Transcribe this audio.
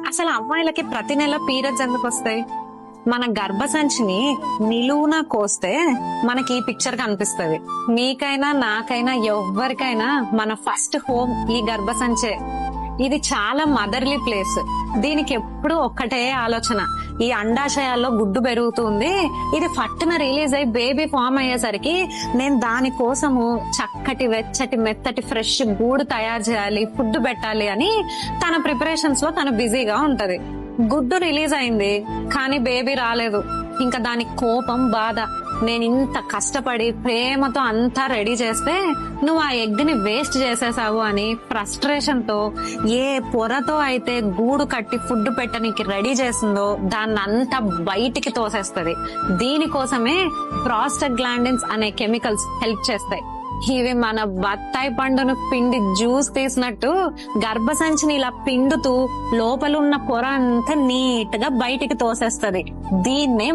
అసలు అమ్మాయిలకి ప్రతి నెల పీరియడ్స్ ఎందుకు వస్తాయి? మన గర్భసంచిని నిలువున కోస్తే మనకి ఈ పిక్చర్ కనిపిస్తుంది. మీకైనా నాకైనా ఎవరికైనా మన ఫస్ట్ హోమ్ ఈ గర్భసంచే. ఇది చాలా మదర్లీ ప్లేస్. దీనికి ఎప్పుడు ఒక్కటే ఆలోచన, ఈ అండాశయాల్లో గుడ్డు పెరుగుతుంది, ఇది ఫట్టున రిలీజ్ అయ్యి బేబీ ఫామ్ అయ్యేసరికి నేను దాని కోసము చక్కటి వెచ్చటి మెత్తటి ఫ్రెష్ గూడు తయారు చేయాలి, ఫుడ్ పెట్టాలి అని తన ప్రిపరేషన్స్ లో తను బిజీగా ఉంటది. గుడ్డు రిలీజ్ అయింది కానీ బేబీ రాలేదు. ఇంకా దానికి కోపం, బాధ. నేను ఇంత కష్టపడి ప్రేమతో అంతా రెడీ చేస్తే నువ్వు ఆ ఎగ్ ని వేస్ట్ చేసేసావు అని ఫ్రస్ట్రేషన్ తో ఏ పొరతో అయితే గూడు కట్టి ఫుడ్ పెట్టడానికి రెడీ చేసిందో దాన్ని అంతా బయటికి తోసేస్తుంది. దీనికోసమే ప్రాస్టాగ్లాండిన్స్ అనే కెమికల్స్ హెల్ప్ చేస్తాయి. ఇవి మన బత్తాయి పండును పిండి జ్యూస్ తీసినట్టు గర్భసంచిని ఇలా పిండుతూ లోపలున్న పొర అంతా నీట్ గా బయటికి తోసేస్తది. దీన్నే